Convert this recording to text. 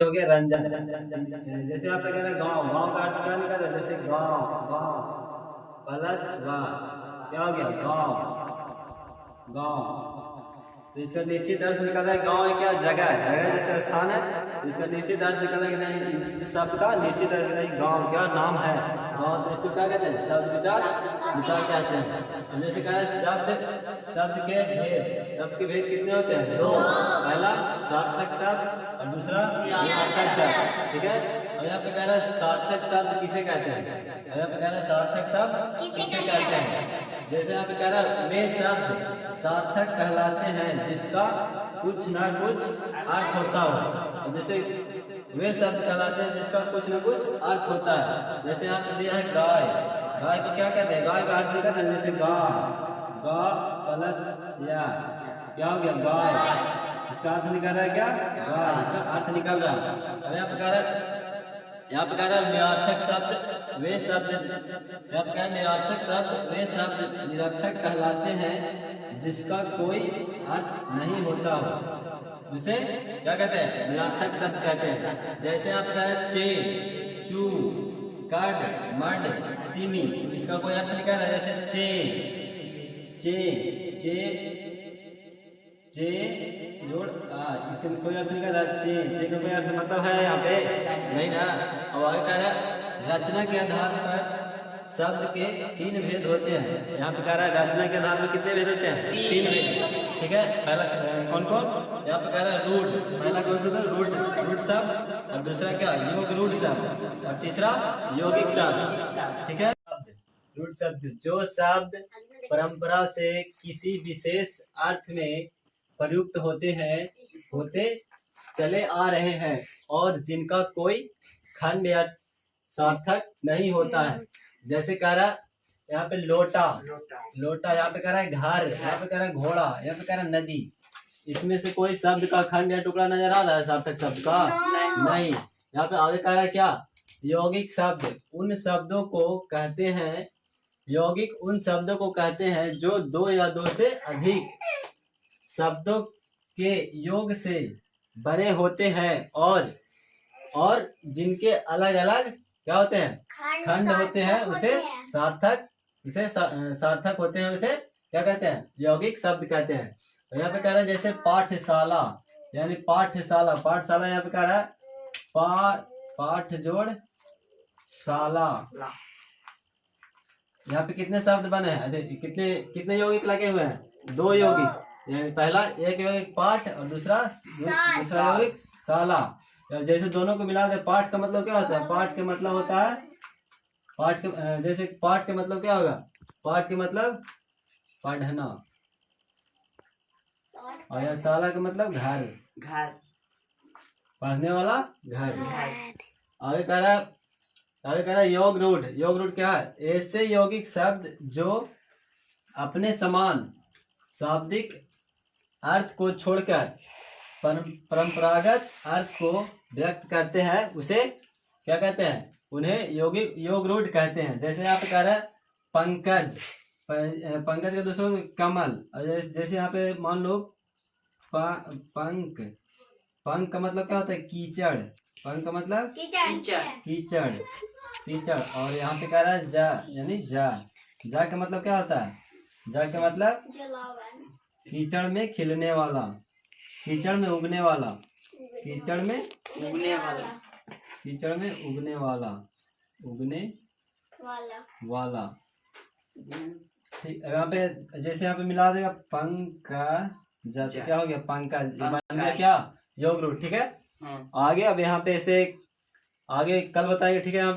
हो गया रंजन। जैसे आप कह रहे हैं गाँव, गाँव का अर्थ क्या निकल रहा है? जैसे गाँव, गाँव प्लस वा क्या हो गया? गाँव, गाँव। तो इसका निश्चित अर्थ निकल रहा है गाँव है क्या? जगह, जगह जैसे स्थान है। तो इसका निश्चित अर्थ निकल रहा है कि नहीं, इस शब्द का निश्चित अर्थ नहीं, गाँव क्या नाम है गाँव। तो इसको क्या कहते हैं? शब्द विचार विचार कहते हैं। अब जैसे कह रहे हैं शब्द, शब्द के भेद, शब्द के भेद कितने होते हैं? दो। पहला सार्थक शब्द और दूसरा निरर्थक शब्द, ठीक है। और यहाँ पे कह रहा है सार्थक शब्द किसे कहते हैं? यहाँ पे कह रहा है सार्थक शब्द किसे कहते हैं? जैसे यहाँ पे कह रहा है वे शब्द सार्थक कहलाते हैं जिसका कुछ ना कुछ अर्थ होता हो। जैसे वे शब्द कहलाते हैं जिसका कुछ ना कुछ अर्थ होता है। जैसे यहाँ पे दिया है गाय, गाय को क्या कहते हैं? गाय का अर्थ निकल रहा है जैसे गाय, गा प्लस या क्या हो गया? गाय। इसका अर्थ निकल रहा है क्या? गाय। इसका अर्थ निकल रहा है। अब यहाँ पे कह रहा है, यहाँ पे कह रहा है निरर्थक शब्द वे शब्द, यहाँ पे कह रहा है निरर्थक शब्द वे शब्द निरर्थक कहलाते हैं जिसका कोई अर्थ नहीं होता हो, जिसे क्या कहते हैं? निरर्थक शब्द कहते हैं। जैसे यहाँ पे कह रहा है चे, चू, कड, मड, तिमी, इसका कोई अर्थ निकल रहा है। जैसे चे, चे, चे जोड़ इसका कोई अर्थ निकल रहा है। चे का कोई अर्थ मतलब है यहाँ पे नहीं ना। अब आगे कह रहा है रचना के आधार पर शब्द के तीन भेद होते हैं। यहाँ पे कह रहा है रचना के आधार पर कितने भेद होते हैं? तीन भेद, ठीक है। पहला कौन कौन? यहाँ पे कह रहा है रूढ़, पहला कौन सा था? रूढ़, रूढ़ शब्द। और दूसरा क्या? योग रूढ़ शब्द। और तीसरा यौगिक शब्द, ठीक है। रूढ़ शब्द जो शब्द परंपरा से किसी विशेष अर्थ में प्रयुक्त होते चले आ रहे हैं और जिनका कोई खंड या सार्थक नहीं होता है। जैसे कह रहा यहाँ पे लोटा, लोटा, यहाँ पे कह रहा है घर, यहाँ पे कह रहा है घोड़ा, यहाँ पे कह रहा है नदी। इसमें से कोई शब्द का खंड या टुकड़ा नजर आ रहा है सार्थक शब्द का? नहीं। यहाँ पे आगे कह रहा है क्या? यौगिक शब्द उन शब्दों को कहते हैं, यौगिक उन शब्दों को कहते हैं जो दो या दो से अधिक शब्दों के योग से बने होते हैं और जिनके अलग अलग क्या होते हैं? खंड होते हैं। उसे सार्थक होते हैं, उसे क्या कहते हैं? यौगिक शब्द कहते हैं। तो यहाँ पे कह रहा है जैसे पाठशाला, यानी पाठशाला, पाठशाला यहाँ पे कह रहा है पाठ जोड़ शाला। यहाँ पे कितने शब्द बने हैं? कितने यौगिक लगे हुए हैं? दो यौगिक, यानी पहला एक यौगिक पाठ और दूसरा यौगिक शाला। जैसे दोनों को मिला दे, पाठ का मतलब क्या होता है? पाठ के मतलब होता है जैसे पाठ के मतलब क्या होगा? पाठ के मतलब पढ़ना, और यह शाला का मतलब घर, घर पढ़ने वाला घर। आगे कह रहा है योग रूढ़, योग रूढ़ क्या है? ऐसे यौगिक शब्द जो अपने समान शाब्दिक अर्थ को छोड़कर परंपरागत अर्थ को व्यक्त करते हैं, उसे क्या कहते हैं? उन्हें यौगिक योग रूढ़ कहते हैं। जैसे यहाँ पे कह रहा है पंकज, पंकज का दूसरा कमल। जैसे यहाँ पे मान लो पंक, पंक का मतलब क्या होता है? कीचड़, पंक का मतलब कीचड़, कीचड़। और यहाँ पे कह रहा है जा, यानी जा का मतलब क्या होता है? जा का मतलब कीचड़ में खिलने वाला, कीचड़ में उगने वाला, कीचड़ में उगने वाला, कीचड़ में उगने वाला, उगने वाला, ठीक। यहाँ पे जैसे यहाँ पे मिला देगा पंकज, क्या हो गया? पंकज बन गया क्या? योग रूढ़, ठीक है। आगे अब यहाँ पे ऐसे आगे कल बताएंगे, ठीक है। यहाँ पे